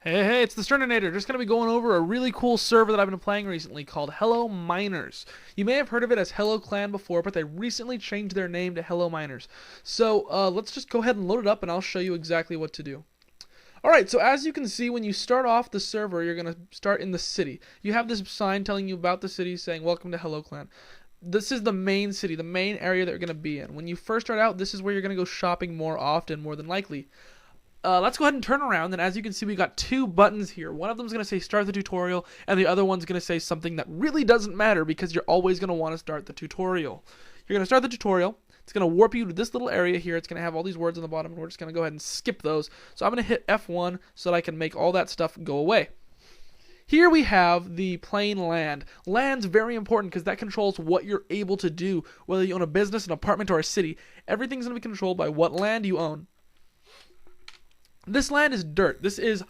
Hey, it's the Thesterninator. Just going to be going over a really cool server that I've been playing recently called HelloMiners. You may have heard of it as Hello Clan before, but they recently changed their name to HelloMiners. So let's just go ahead and load it up and I'll show you exactly what to do. Alright, so as you can see, when you start off the server, you're going to start in the city. You have this sign telling you about the city saying, "Welcome to Hello Clan." This is the main city, the main area that you're going to be in. When you first start out, this is where you're going to go shopping more often, more than likely. Let's go ahead and turn around, and as you can see, we got two buttons here. One of them is going to say start the tutorial, and the other one's going to say something that really doesn't matter because you're always going to want to start the tutorial. You're going to start the tutorial. It's going to warp you to this little area here. It's going to have all these words on the bottom, and we're just going to go ahead and skip those. So I'm going to hit F1 so that I can make all that stuff go away. Here we have the plain land. Land's very important because that controls what you're able to do, whether you own a business, an apartment, or a city. Everything's going to be controlled by what land you own. This land is dirt. This is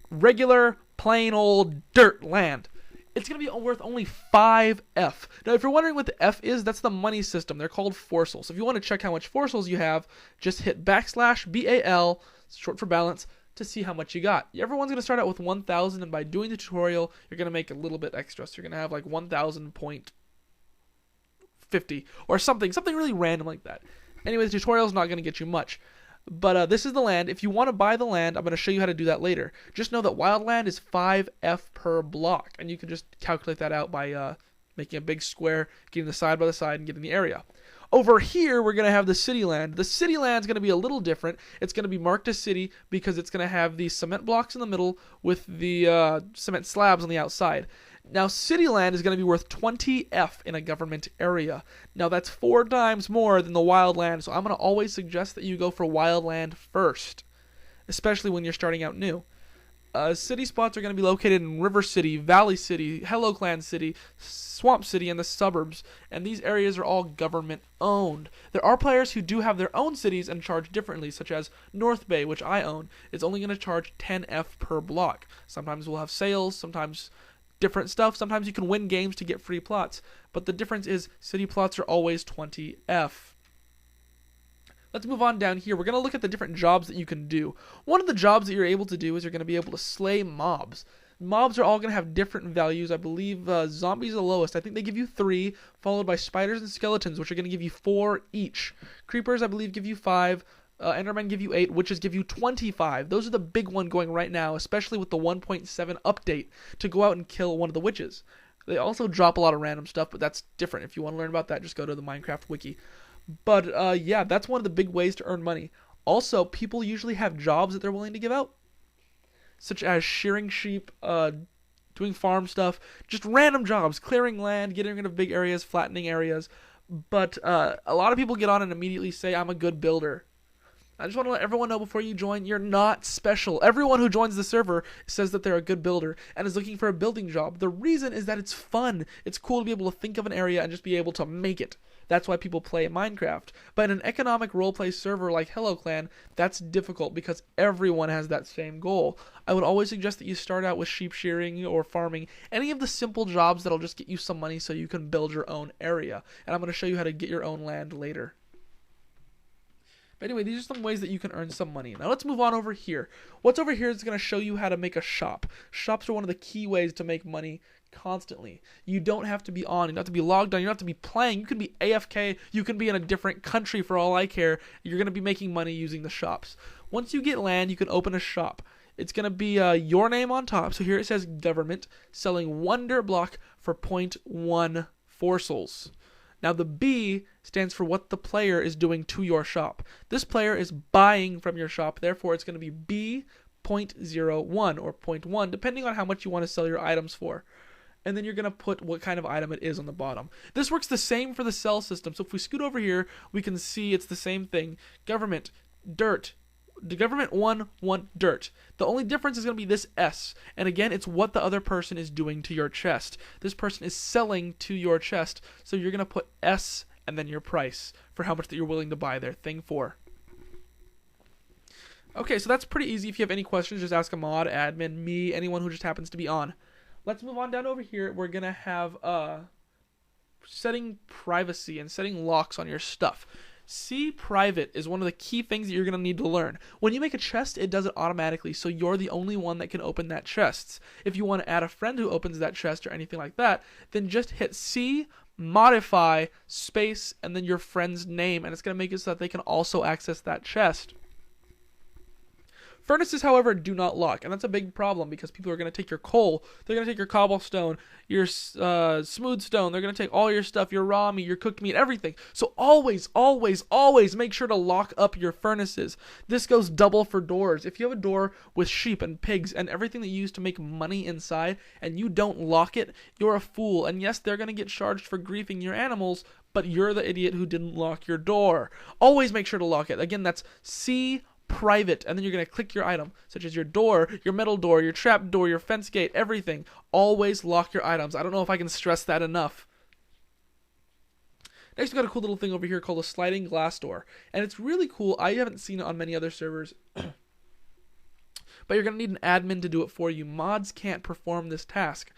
regular, plain old dirt land. It's going to be worth only 5F. Now, if you're wondering what the F is, that's the money system. They're called fossils. If you want to check how much fossils you have, just hit /BAL, short for balance, to see how much you got. Everyone's going to start out with 1,000, and by doing the tutorial, you're going to make a little bit extra. So you're going to have like 1,000.50 or something really random like that. Anyway, the tutorial is not going to get you much. But this is the land. If you want to buy the land, I'm going to show you how to do that later. Just know that wild land is 5F per block, and you can just calculate that out by making a big square, getting the side by the side, and getting the area. Over here, we're going to have the city land. The city land is going to be a little different. It's going to be marked as city because it's going to have the cement blocks in the middle with the cement slabs on the outside. Now, city land is going to be worth 20F in a government area. Now, that's 4 times more than the wild land, so I'm going to always suggest that you go for wild land first, especially when you're starting out new. City spots are going to be located in River City, Valley City, Hello Clan City, Swamp City, and the suburbs, and these areas are all government owned. There are players who do have their own cities and charge differently, such as North Bay, which I own. It's only going to charge 10F per block. Sometimes we'll have sales, sometimes different stuff. Sometimes you can win games to get free plots, but the difference is city plots are always 20F. Let's move on down here. We're going to look at the different jobs that you can do. One of the jobs that you're able to do is you're going to be able to slay mobs. Mobs are all going to have different values. I believe zombies are the lowest. I think they give you 3, followed by spiders and skeletons, which are going to give you 4 each. Creepers, I believe, give you 5. Endermen give you 8, witches give you 25. Those are the big one going right now, especially with the 1.7 update to go out and kill one of the witches. They also drop a lot of random stuff, but that's different. If you want to learn about that, just go to the Minecraft wiki. But yeah, that's one of the big ways to earn money. Also, people usually have jobs that they're willing to give out, such as shearing sheep, doing farm stuff, just random jobs, clearing land, getting rid of big areas, flattening areas. But a lot of people get on and immediately say, "I'm a good builder." I just want to let everyone know before you join, you're not special. Everyone who joins the server says that they're a good builder and is looking for a building job. The reason is that it's fun. It's cool to be able to think of an area and just be able to make it. That's why people play Minecraft. But in an economic roleplay server like Hello Clan, that's difficult because everyone has that same goal. I would always suggest that you start out with sheep shearing or farming, any of the simple jobs that'll just get you some money so you can build your own area. And I'm going to show you how to get your own land later. But anyway, these are some ways that you can earn some money. Now let's move on over here. What's over here is going to show you how to make a shop. Shops are one of the key ways to make money constantly. You don't have to be on. You don't have to be logged on. You don't have to be playing. You can be AFK. You can be in a different country for all I care. You're going to be making money using the shops. Once you get land, you can open a shop. It's going to be your name on top. So here it says government, selling 1 dirt block for 0.1 fossils. Now the B stands for what the player is doing to your shop. This player is buying from your shop, therefore it's going to be B.01 or 0.1, depending on how much you want to sell your items for. And then you're going to put what kind of item it is on the bottom. This works the same for the sell system. So if we scoot over here, we can see it's the same thing. Government, dirt. The government 1 dirt. The only difference is going to be this S. And again, it's what the other person is doing to your chest. This person is selling to your chest. So you're going to put S and then your price for how much that you're willing to buy their thing for. Okay, so that's pretty easy. If you have any questions, just ask a mod, admin, me, anyone who just happens to be on. Let's move on down over here. We're going to have setting privacy and setting locks on your stuff. See private is one of the key things that you're going to need to learn. When you make a chest, it does it automatically, so you're the only one that can open that chest. If you want to add a friend who opens that chest or anything like that, then just hit C, modify, space, and then your friend's name, and it's going to make it so that they can also access that chest. Furnaces, however, do not lock, and that's a big problem because people are going to take your coal, they're going to take your cobblestone, your smooth stone, they're going to take all your stuff, your raw meat, your cooked meat, everything. So always, always, always make sure to lock up your furnaces. This goes double for doors. If you have a door with sheep and pigs and everything that you use to make money inside and you don't lock it, you're a fool. And yes, they're going to get charged for griefing your animals, but you're the idiot who didn't lock your door. Always make sure to lock it. Again, that's C private, and then you're going to click your item, such as your door, your metal door, your trap door, your fence gate, everything. Always lock your items. I don't know if I can stress that enough. Next, we got a cool little thing over here called a sliding glass door, and it's really cool. I haven't seen it on many other servers, but you're going to need an admin to do it for you. Mods can't perform this task.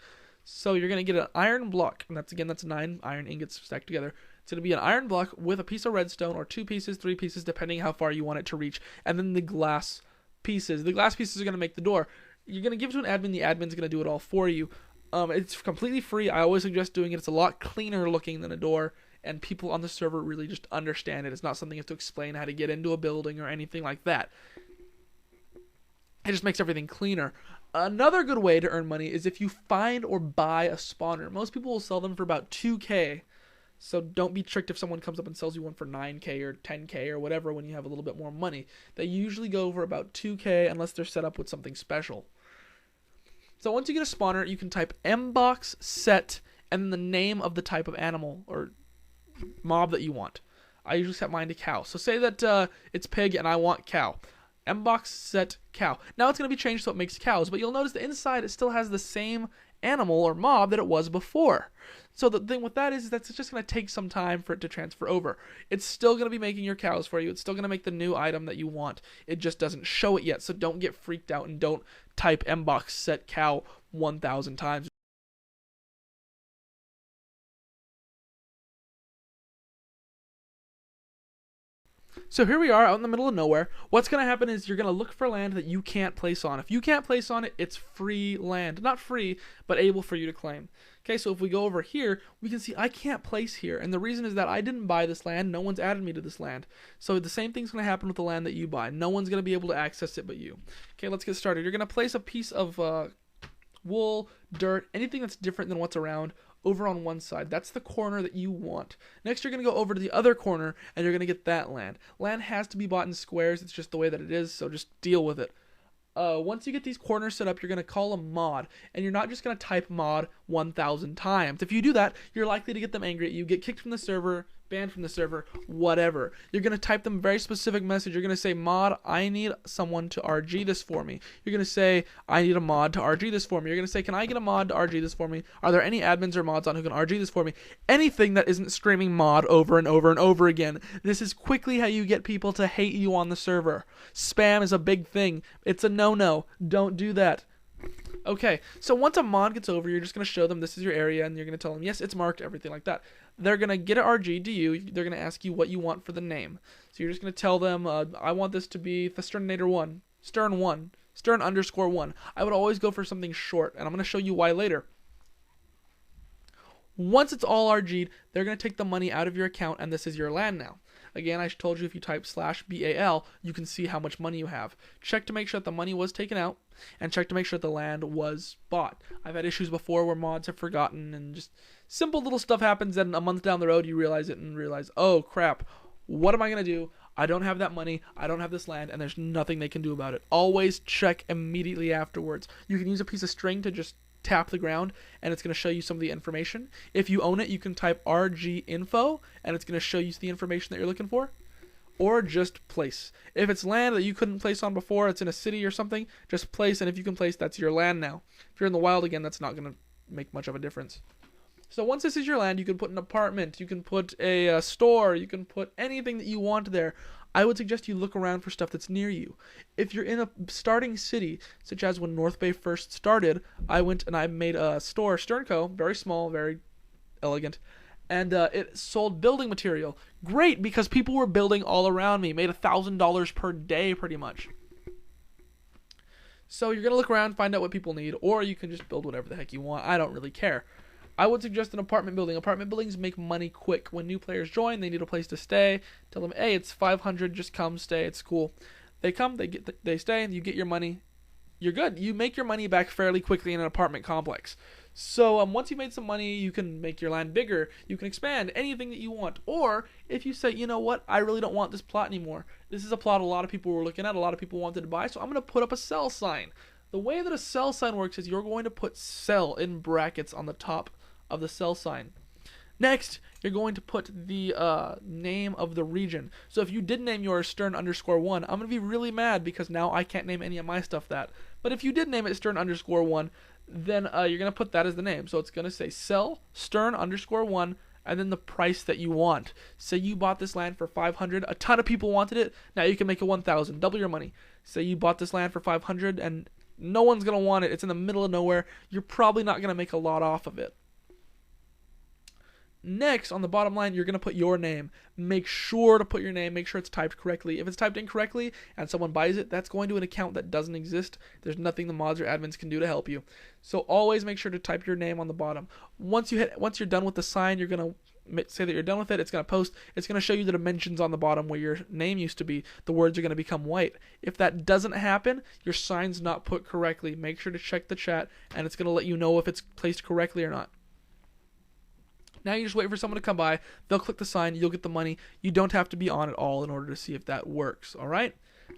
So you're going to get an iron block, and that's 9 iron ingots stacked together. It's going to be an iron block with a piece of redstone, or 2 pieces, 3 pieces, depending how far you want it to reach. And then the glass pieces. The glass pieces are going to make the door. You're going to give it to an admin. The admin's going to do it all for you. It's completely free. I always suggest doing it. It's a lot cleaner looking than a door, and people on the server really just understand it. It's not something you have to explain how to get into a building or anything like that. It just makes everything cleaner. Another good way to earn money is if you find or buy a spawner. Most people will sell them for about 2K. So don't be tricked if someone comes up and sells you one for 9K or 10K or whatever when you have a little bit more money. They usually go for about 2K unless they're set up with something special. So once you get a spawner, you can type mbox set and then the name of the type of animal or mob that you want. I usually set mine to cow. So say that it's pig and I want cow. Mbox set cow. Now it's going to be changed so it makes cows, but you'll notice the inside it still has the same animal or mob that it was before. So the thing with that is that it's just going to take some time for it to transfer over. It's still going to be making your cows for you. It's still going to make the new item that you want. It just doesn't show it yet, so don't get freaked out and don't type mbox set cow 1,000 times. So here we are out in the middle of nowhere. What's going to happen is you're going to look for land that you can't place on. If you can't place on it, it's free land. Not free, but able for you to claim. Okay, so if we go over here, we can see I can't place here. And the reason is that I didn't buy this land. No one's added me to this land. So the same thing's going to happen with the land that you buy. No one's going to be able to access it but you. Okay, let's get started. You're going to place a piece of wool, dirt, anything that's different than what's around over on one side. That's the corner that you want. Next, you're going to go over to the other corner, and you're going to get that land. Land has to be bought in squares. It's just the way that it is, so just deal with it. Once you get these corners set up, you're going to call a mod, and you're not just going to type mod 1,000 times. If you do that, you're likely to get them angry at you, get kicked from the server, banned from the server, whatever. You're going to type them a very specific message. You're going to say, mod, I need someone to RG this for me. You're going to say, I need a mod to RG this for me. You're going to say, can I get a mod to RG this for me? Are there any admins or mods on who can RG this for me? Anything that isn't screaming mod over and over and over again. This is quickly how you get people to hate you on the server. Spam is a big thing. It's a no-no. Don't do that. Okay, so once a mod gets over, you're just going to show them this is your area, and you're going to tell them, yes, it's marked, everything like that. They're going to get an RG to you. They're going to ask you what you want for the name. So you're just going to tell them, I want this to be Thesterninator 1, Stern 1, Stern underscore 1. I would always go for something short, and I'm going to show you why later. Once it's all RG'd, they're going to take the money out of your account, and this is your land now. Again, I told you if you type /BAL, you can see how much money you have. Check to make sure that the money was taken out, and check to make sure that the land was bought. I've had issues before where mods have forgotten, and just simple little stuff happens, and a month down the road you realize it and realize, oh crap, what am I going to do? I don't have that money, I don't have this land, and there's nothing they can do about it. Always check immediately afterwards. You can use a piece of string to just tap the ground, and it's going to show you some of the information. If you own it, you can type RG info, and it's going to show you the information that you're looking for. Or just place. If it's land that you couldn't place on before, it's in a city or something, just place, and if you can place, that's your land now. If you're in the wild again, that's not going to make much of a difference. So once this is your land, you can put an apartment, you can put a store, you can put anything that you want there. I would suggest you look around for stuff that's near you. If you're in a starting city, such as when North Bay first started, I went and I made a store, Sternco, very small, very elegant, and it sold building material. Great, because people were building all around me. Made $1,000 per day pretty much. So you're going to look around, find out what people need, or you can just build whatever the heck you want. I don't really care. I would suggest an apartment building. Apartment buildings make money quick. When new players join, they need a place to stay. Tell them, hey, it's 500, just come, stay, it's cool. They come, they stay, and you get your money. You're good. You make your money back fairly quickly in an apartment complex. So once you've made some money, you can make your land bigger. You can expand anything that you want. Or if you say, you know what, I really don't want this plot anymore. This is a plot a lot of people were looking at, a lot of people wanted to buy, so I'm going to put up a sell sign. The way that a sell sign works is you're going to put sell in brackets on the top of the sell sign. Next, you're going to put the name of the region. So if you did name yours Stern_1, I'm going to be really mad because now I can't name any of my stuff that. But if you did name it Stern_1, then you're going to put that as the name. So it's going to say sell Stern_1 and then the price that you want. Say you bought this land for 500, a ton of people wanted it, now you can make it 1,000, double your money. Say you bought this land for 500 and no one's going to want it, it's in the middle of nowhere, you're probably not going to make a lot off of it. Next, on the bottom line, you're going to put your name. Make sure to put your name. Make sure it's typed correctly. If it's typed incorrectly and someone buys it, that's going to an account that doesn't exist. There's nothing the mods or admins can do to help you. So always make sure to type your name on the bottom. Once you're done with the sign, you're going to say that you're done with it. It's going to post. It's going to show you the dimensions on the bottom where your name used to be. The words are going to become white. If that doesn't happen, your sign's not put correctly. Make sure to check the chat, and it's going to let you know if it's placed correctly or not. Now you just wait for someone to come by. They'll click the sign. You'll get the money. You don't have to be on at all in order to see if that works. All right?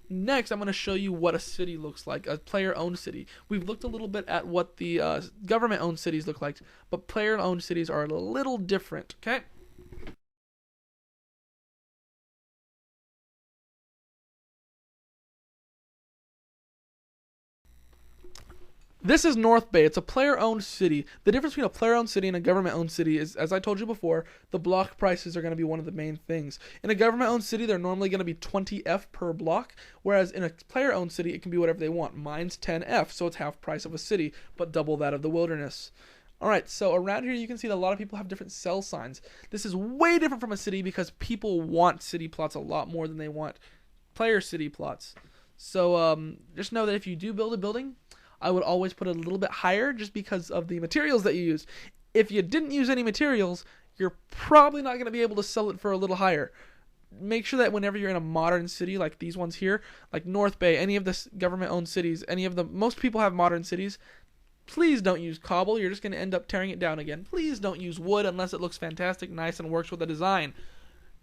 Next, I'm going to show you what a city looks like, a player-owned city. We've looked a little bit at what the government-owned cities look like, but player-owned cities are a little different, okay? This is North Bay. It's a player-owned city. The difference between a player-owned city and a government-owned city is, as I told you before, the block prices are going to be one of the main things. In a government-owned city, they're normally going to be 20F per block, whereas in a player-owned city, it can be whatever they want. Mine's 10F, so it's half price of a city, but double that of the wilderness. Alright, so around here you can see that a lot of people have different sell signs. This is way different from a city because people want city plots a lot more than they want player city plots. So just know that if you do build a building, I would always put it a little bit higher just because of the materials that you use. If you didn't use any materials, you're probably not going to be able to sell it for a little higher. Make sure that whenever you're in a modern city like these ones here, like North Bay, any of the government-owned cities, most people have modern cities, please don't use cobble. You're just going to end up tearing it down again. Please don't use wood unless it looks fantastic, nice, and works with the design.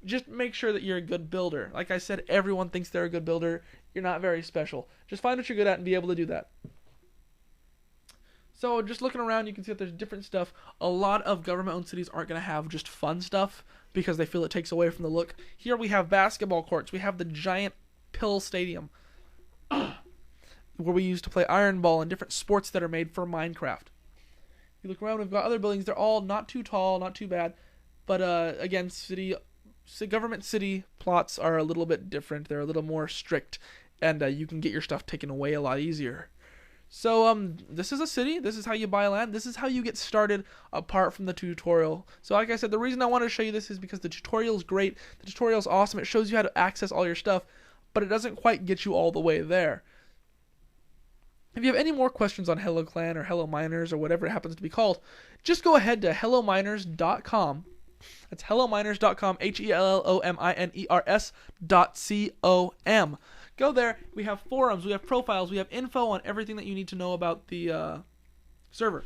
Just make sure that you're a good builder. Like I said, everyone thinks they're a good builder. You're not very special. Just find what you're good at and be able to do that. So just looking around, you can see that there's different stuff. A lot of government-owned cities aren't going to have just fun stuff because they feel it takes away from the look. Here we have basketball courts. We have the giant pill stadium where we used to play iron ball and different sports that are made for Minecraft. You look around, we've got other buildings. They're all not too tall, not too bad. But again, government city plots are a little bit different. They're a little more strict, and you can get your stuff taken away a lot easier. So this is a city. This is how you buy land. This is how you get started apart from the tutorial. So like I said, the reason I wanted to show you this is because the tutorial is great. The tutorial is awesome. It shows you how to access all your stuff, but it doesn't quite get you all the way there. If you have any more questions on HelloClan or HelloMiners or whatever it happens to be called, just go ahead to HelloMiners.com. That's HelloMiners.com, HelloMiners.com. Go there. We have forums, we have profiles, we have info on everything that you need to know about the server.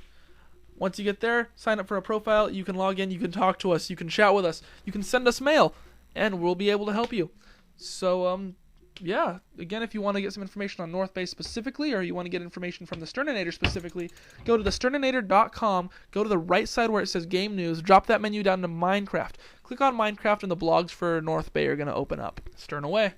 Once you get there, sign up for a profile. You can log in, you can talk to us, you can chat with us, you can send us mail, and we'll be able to help you. So, yeah, again, if you want to get some information on North Bay specifically, or you want to get information from the Thesterninator specifically, go to Thesterninator.com, go to the right side where it says Game News, drop that menu down to Minecraft. Click on Minecraft, and the blogs for North Bay are going to open up. Stern away.